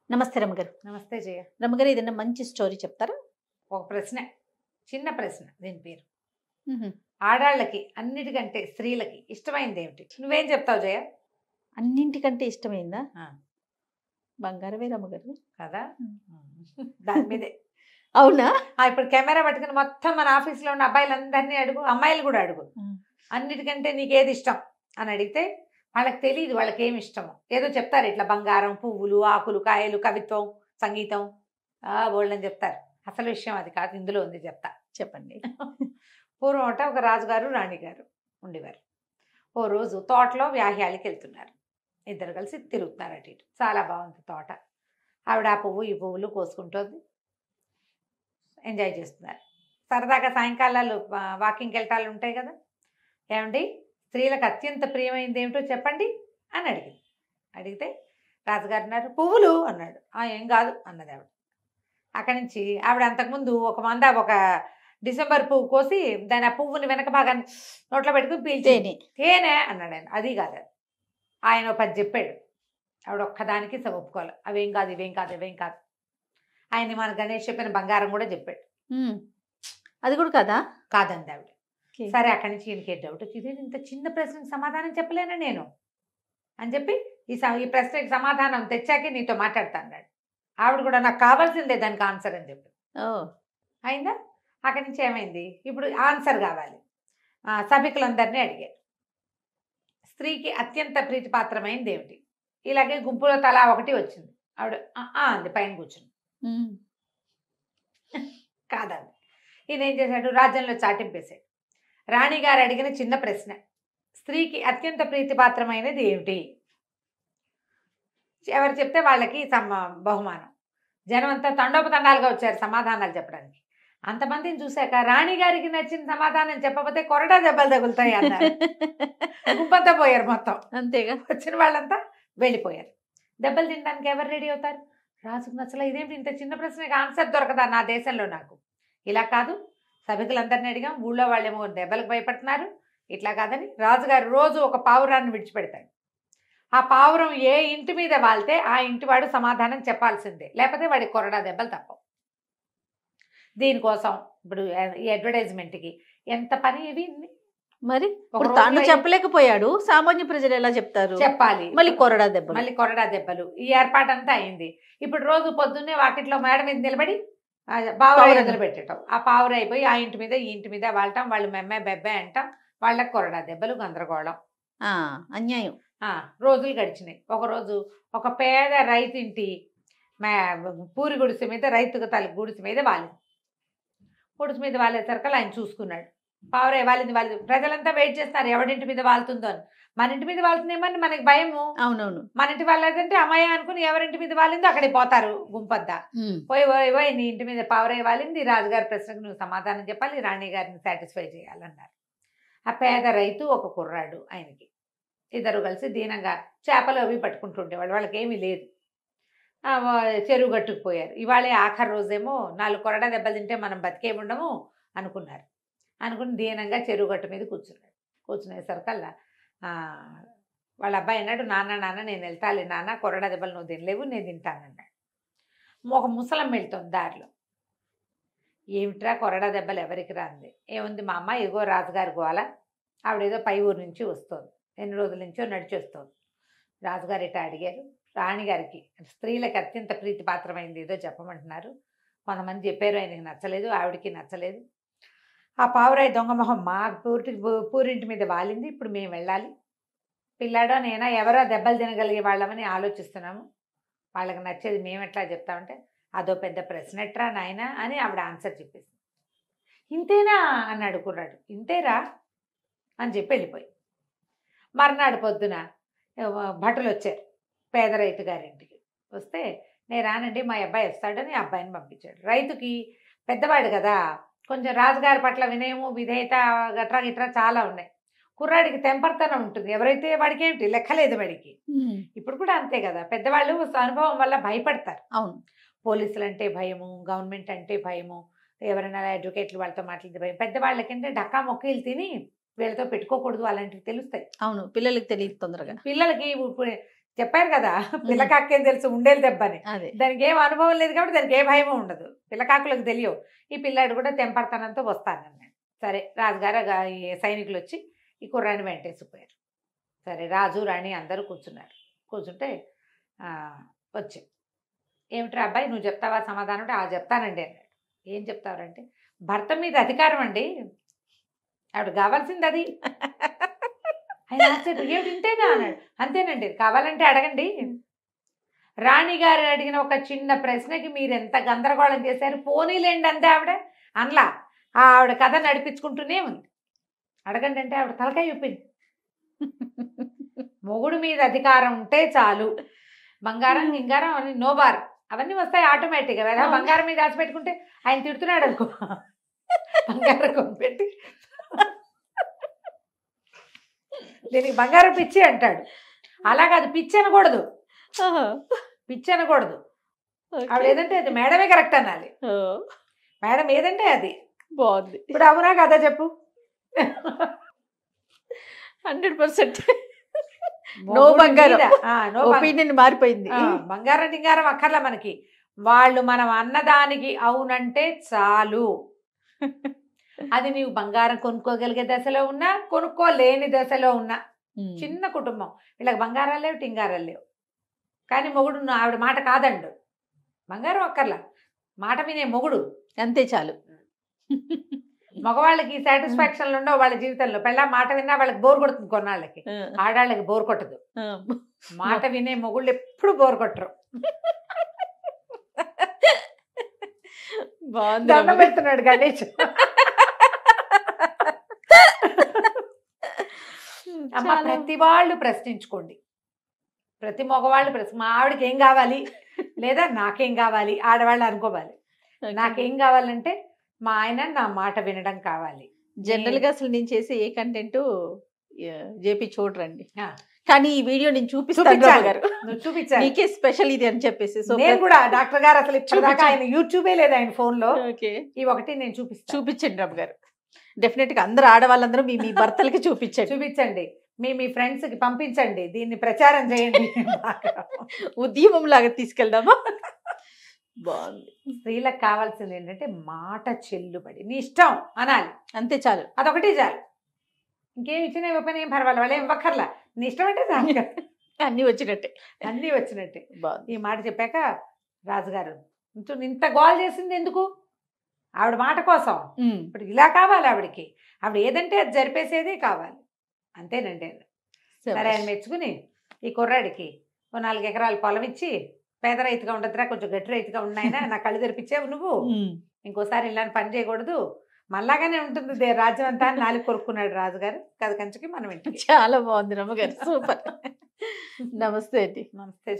నమస్తే రమ్మగారు. నమస్తే జయ. రమ్మగారు ఏదైనా మంచి స్టోరీ చెప్తారా? ఒక ప్రశ్న, చిన్న ప్రశ్న. దీని పేరు హుహు. ఆడాళ్ళకి అన్నిటికంటే స్త్రీలకి ఇష్టమైంది ఏమిటి? నువ్వేం చెప్తావు జయ? అన్నింటికంటే ఇష్టమైందా? ఆ, బంగారమే రమ్మగారు. కదా. ఉమ్. దాని మీదే. అవునా? ఇప్పుడు కెమెరా పట్టుకుని మొత్తం మన ఆఫీస్లో ఉన్న అబ్బాయిలందరినీ అడుగు, అమ్మాయిలు కూడా అడుగు. ఉమ్. అన్నిటికంటే నీకేది ఇష్టం అని అడిగితే వాళ్ళకి తెలియదు వాళ్ళకి ఏమి ఇష్టమో. ఏదో చెప్తారు, ఇట్లా బంగారం, పువ్వులు, ఆకులు, కాయలు, కవిత్వం, సంగీతం, బోల్డని చెప్తారు. అసలు విషయం అది కాదు, ఇందులో ఉంది, చెప్తా. చెప్పండి. పూర్వం ఒక రాజుగారు రాణిగారు ఉండేవారు. ఓ రోజు తోటలో వ్యాహ్యాలకి వెళ్తున్నారు. ఇద్దరు కలిసి తిరుగుతున్నారు అటు ఇటు. చాలా బాగుంది తోట. ఆవిడ ఆ పువ్వు ఈ పువ్వులు కోసుకుంటుంది, ఎంజాయ్ చేస్తున్నారు. సరదాగా సాయంకాలాలు వాకింగ్కి వెళ్ళటాలు ఉంటాయి కదా. ఏమండి, స్త్రీలకు అత్యంత ప్రియమైనది ఏమిటో చెప్పండి అని అడిగింది. అడిగితే రాజుగారు అన్నారు, పువ్వులు అన్నాడు. ఏం కాదు అన్నది ఆవిడ. అక్కడి నుంచి ఆవిడ అంతకుముందు ఒక డిసెంబర్ పువ్వు కోసి దాని ఆ పువ్వుని వెనక భాగాన్ని నోట్లో పెట్టుకుని పీల్చి తేనె అన్నాడు ఆయన. అది కాదు, ఆయన 10 చెప్పాడు. ఆవిడ ఒక్కదానికి ఒప్పుకోవాలి. అవేం కాదు, ఇవేం కాదు, ఇవేం కాదు. ఆయన మన గణేష్ చెప్పిన బంగారం కూడా చెప్పాడు. అది కూడా కదా? కాదండి ఆవిడ. సరే, అక్కడి నుంచి ఈయనకి డౌట్ వచ్చింది, ఇంత చిన్న ప్రశ్నకి సమాధానం చెప్పలేనా నేను అని చెప్పి ఈ ప్రశ్నకి సమాధానం తెచ్చాకే నీతో మాట్లాడతా అన్నాడు. ఆవిడ కూడా నాకు కావాల్సిందే దానికి ఆన్సర్ అని చెప్పి. అయిందా? అక్కడి నుంచి ఏమైంది, ఇప్పుడు ఆన్సర్ కావాలి. సభికులందరినీ అడిగారు, స్త్రీకి అత్యంత ప్రీతిపాత్రమైనది ఏమిటి? ఇలాగే గుంపులో తలా ఒకటి వచ్చింది. ఆవిడ అంది పైన కూర్చుని. కాదండి. ఈయన ఏం చేశాడు, రాజ్యంలో చాటింపేశాడు. రాణిగారు అడిగిన చిన్న ప్రశ్న, స్త్రీకి అత్యంత ప్రీతిపాత్రమైనది ఏమిటి? ఎవరు చెప్తే వాళ్ళకి బహుమానం. జనం అంతా తండోపతండాలుగా వచ్చారు సమాధానాలు చెప్పడానికి. అంతమందిని చూశాక రాణిగారికి నచ్చిన సమాధానం చెప్పకపోతే కొరడా దెబ్బలు తగులుతాయి అన్నారు. గుంపంతా పోయారు మొత్తం. అంతేగా, వచ్చిన వాళ్ళంతా వెళ్ళిపోయారు. దెబ్బలు తినడానికి ఎవరు రెడీ అవుతారు? రాజుకు నచ్చల. ఇదేంటి ఇంత చిన్న ప్రశ్నకి ఆన్సర్ దొరకదా నా దేశంలో నాకు? ఇలా కాదు, సభికులందరినీ అడిగాం, ఊళ్ళో వాళ్ళేమో దెబ్బలకు భయపడుతున్నారు. ఇట్లా కాదని రాజుగారు రోజు ఒక పావురాన్ని విడిచిపెడతాడు. ఆ పావురం ఏ ఇంటి మీద వాళ్తే ఆ ఇంటి వాడు సమాధానం చెప్పాల్సిందే, లేకపోతే వాడి కొరడా దెబ్బలు తప్పవు. దీనికోసం ఇప్పుడు ఈ అడ్వర్టైజ్మెంట్కి ఎంత పని ఇవి. మరి తాను చెప్పలేకపోయాడు, సామాన్య ప్రజలు ఎలా చెప్తారు? చెప్పాలి. మళ్ళీ కొరడా దెబ్బలు ఈ ఏర్పాటంతా అయింది. ఇప్పుడు రోజు పొద్దున్నే వాకిట్లో మేడ మీద నిలబడి పావురాయి మొదలుపెట్టడం. ఆ పావురాయి అయిపోయి ఆ ఇంటి మీద ఈ ఇంటి మీద వాళ్తాం, వాళ్ళు మెమ్మే బెబ్బే అంటాం, వాళ్ళకి కొరడా దెబ్బలు, గందరగోళం, అన్యాయం. రోజులు గడిచినాయి. ఒకరోజు ఒక పేద రైతింటి పూరి గుడిసె మీద, రైతుకు తల గుడిసె మీద వాలింది. గుడిసె మీద వాలేసరికి ఆయన చూసుకున్నాడు, పావురాయి వాలింది. ప్రజలంతా వెయిట్ చేస్తారు ఎవరింటి మీద వాలుతుందో అని. మన ఇంటి మీద వాళ్తుందేమని మనకి భయము. అవునవును. మన ఇంటి వాళ్ళదంటే అమ్మాయి అనుకుని ఎవరింటి మీద వాలిందో అక్కడికి పోతారు గుంపద్దా. పోయి నీ ఇంటి మీద పావురాయి వాలింది, రాజుగారి ప్రశ్నకు నువ్వు సమాధానం చెప్పాలి, రాణి గారిని సాటిస్ఫై చేయాలన్నారు. ఆ పేద రైతు ఒక కుర్రాడు, ఆయనకి ఇద్దరు కలిసి దీనంగా చేపలు అవి పట్టుకుంటుండేవాళ్ళు. వాళ్ళకి ఏమీ లేదు. చెరువు గట్టుకుపోయారు. ఇవాళ ఆఖరి రోజేమో 4 కొరడా దెబ్బలు తింటే మనం బతికేముండము అనుకున్నారు. అనుకుని దీనంగా చెరువు గట్టు మీద కూర్చున్నాడు. కూర్చునేసరికల్లా వాళ్ళ అబ్బాయి అన్నాడు, నాన్న నేను వెళ్తాలే నాన్న, కొరడా దెబ్బలు నువ్వు తినలేవు, నేను తింటానన్నాడు. ఒక ముసలం వెళ్తుంది దారిలో. ఏమిట్రా కొరడా దెబ్బలు ఎవరికి రాంది? ఏముంది మా అమ్మ, ఇగో రాజుగారి గోల, ఆవిడేదో పై ఊరు నుంచి వస్తుంది, ఎన్ని రోజుల నుంచో నడిచి వస్తుంది. రాజుగారు ఇట్లా అడిగారు, రాణిగారికి స్త్రీలకు అత్యంత ప్రీతిపాత్రమైంది ఏదో చెప్పమంటున్నారు. కొంతమంది చెప్పారు, ఆయనకి నచ్చలేదు, ఆవిడికి నచ్చలేదు. ఆ పావురాయి దొంగమొహం మా పూరింటి మీద వాలింది, ఇప్పుడు మేము వెళ్ళాలి. పిల్లాడో నేనా ఎవరో దెబ్బలు తినగలిగే వాళ్ళమని ఆలోచిస్తున్నాము, వాళ్ళకి నచ్చేది మేము ఎట్లా చెప్తామంటే, అదో పెద్ద ప్రశ్న ఎట్రా నాయన అని ఆవిడ ఆన్సర్ చెప్పేసి. ఇంతేనా అన్నాడు కుర్రాడు. ఇంతేరా అని చెప్పి వెళ్ళిపోయి. మర్నాడు పొద్దున భటులు వచ్చారు పేద రైతు గారింటికి. వస్తే నేను రానండి, మా అబ్బాయి వస్తాడని అబ్బాయిని పంపించాడు. రైతుకి పెద్దవాడు కదా, కొంచెం రాజుగారి పట్ల వినయము, విధేయత గట్రా చాలా ఉన్నాయి. కుర్రాడికి తెంపర్తనం ఉంటుంది. ఎవరైతే వాడికి ఏమిటి లెక్కలేదు వాడికి. ఇప్పుడు కూడా అంతే కదా, పెద్దవాళ్ళు అనుభవం వల్ల భయపడతారు. అవును, పోలీసులు అంటే భయము, గవర్నమెంట్ అంటే భయము, ఎవరైనా అడ్వకేట్లు వాళ్ళతో మాట్లాడితే భయం. పెద్దవాళ్ళకంటే డక్కా మొక్కీలు తిని వీళ్ళతో పెట్టుకోకూడదు అలాంటివి తెలుస్తాయి. అవును, పిల్లలకి తెలియదు తొందరగా. పిల్లలకి చెప్పారు కదా పిల్లకాకేం తెలుసు ఉండేది దెబ్బని. దానికి ఏం అనుభవం లేదు కాబట్టి దానికి ఏ భయమో ఉండదు. పిల్లకాకులకు తెలియవు. ఈ పిల్లాడు కూడా తెంపర్తనంతో వస్తానన్నాడు. సరే రాజుగారు ఈ సైనికులు వచ్చి ఈ కుర్రాన్ని వెంటేసిపోయారు. సరే రాజు రాణి అందరూ కూర్చున్నారు. కూర్చుంటే వచ్చి ఏమిట్రా అబ్బాయి నువ్వు చెప్తావా సమాధానం అంటే చెప్తానండి అన్నాడు. ఏం చెప్తావంటే భర్త మీద అధికారం అండి, ఆవిడ కావాల్సింది అది. ఆయన ఏమిటి ఇంతేనా అన్నాడు. అంతేనండి, కావాలంటే అడగండి. రాణిగారు అడిగిన ఒక చిన్న ప్రశ్నకి మీరు ఎంత గందరగోళం చేశారు. పోనీలేండి అంతే ఆవిడ అనలా. ఆవిడ కథ నడిపించుకుంటూనే ఉంది. అడగండి అంటే ఆవిడ తలకాయ చెప్పింది. మొగుడు మీద అధికారం ఉంటే చాలు, బంగారం గింగారం అని నోబార్ అవన్నీ వస్తాయి ఆటోమేటిక్గా. వేళ బంగారం మీద ఆశ పెట్టుకుంటే ఆయన తిడుతున్నాడు అనుకో, బంగారం కొనిపెట్టి దీనికి బంగారం పిచ్చి అంటాడు. అలాగే అది పిచ్చి అనకూడదు, పిచ్చి అనకూడదు. ఆవిడ ఏదంటే అది మేడమే కరెక్ట్ అనాలి. మేడం ఏదంటే అది బాగుంది. ఇప్పుడు అవునా కదా చెప్పు. 100% నో బంగారం ఒపీనియన్ మారిపోయింది. బంగారం డింగారం అక్కర్లా మనకి. వాళ్ళు మనం అన్నదానికి అవునంటే చాలు. అది నీవు బంగారం కొనుక్కోగలిగే దశలో ఉన్నా కొనుక్కోలేని దశలో ఉన్నా, చిన్న కుటుంబం వీళ్ళకి బంగారాలు లేవు టింగారాలు లేవు, కానీ మొగుడు ఆవిడ మాట కాదండు. బంగారం అక్కర్లా, మాట వినే మొగుడు అంతే చాలు. మగవాళ్ళకి సాటిస్ఫాక్షన్లు ఉండవు వాళ్ళ జీవితంలో. పెళ్ళ మాట విన్నా వాళ్ళకి బోర్ కొడుతుంది కొన్నాళ్ళకి, ఆడాళ్ళకి బోర్ కొట్టదు. మాట వినే మొగుళ్ళు ఎప్పుడు బోర్ కొట్టరు. దండం పెడుతున్నాడు గణేష్. అమ్మ ప్రతి వాళ్ళు ప్రశ్నించుకోండి, ప్రతి మగవాళ్ళు మా ఆవిడకి ఏం కావాలి లేదా నాకేం కావాలి ఆడవాళ్ళు అనుకోవాలి. నాకేం కావాలంటే మా ఆయన నా మాట వినడం కావాలి. జనరల్ గా అసలు నేను చేసే ఏ కంటెంట్ జేపీ చూడరండి, కానీ ఈ వీడియో నేను చూపించాను నీకే స్పెషల్ ఇది అని చెప్పేసి. సో నేను కూడా డాక్టర్ గారు అసలు ఇప్పటిదాకా ఆయన యూట్యూబే లేదు ఆయన ఫోన్ లో. ఈ ఒకటి నేను చూపించండి రాబు గారు. డెఫినెట్ గా అందరూ ఆడవాళ్ళందరూ మీ భర్తలకి చూపించండి, మీ ఫ్రెండ్స్ కి పంపించండి, దీన్ని ప్రచారం చేయండి. ఉద్యమం లాగా తీసుకెళ్దామా? బాగుంది. స్త్రీలకు కావాల్సింది ఏంటంటే మాట చెల్లుబడి, నీ ఇష్టం అనాలి, అంతే చాలు. అదొకటి చాలు. ఇంకేం ఇచ్చినా ఇవ్వపని ఏం పర్వాలేదు, వాళ్ళు ఏం ఇవ్వక్కర్లా, నీ ఇష్టం అంటే చాలు. అన్నీ వచ్చినట్టే. ఈ మాట చెప్పాక రాజుగారు ఇంత గోల్ చేసింది ఎందుకు? ఆవిడ మాట కోసం. ఇప్పుడు ఇలా కావాలి ఆవిడకి, ఆవిడ ఏదంటే అది జరిపేసేదే కావాలి, అంతేనండి. సరే ఆయన మెచ్చుకుని ఈ కుర్రాడికి 4 ఎకరాల పొలం ఇచ్చి, పేద రైతుగా ఉండదురా కొంచెం గట్టి రైతుగా ఉన్నాయినా, నా కళ్ళు తెరిపించావు నువ్వు, ఇంకోసారి ఇలాంటి పని చేయకూడదు, మళ్ళాగానే ఉంటుంది రాజ్యం అంతా అని 4 కొరుక్కున్నాడు రాజుగారు. కథ కంచుకి మనం ఇంటికి. చాలా బాగుంది రమ్మగారు, సూపర్. నమస్తే అండి. నమస్తే.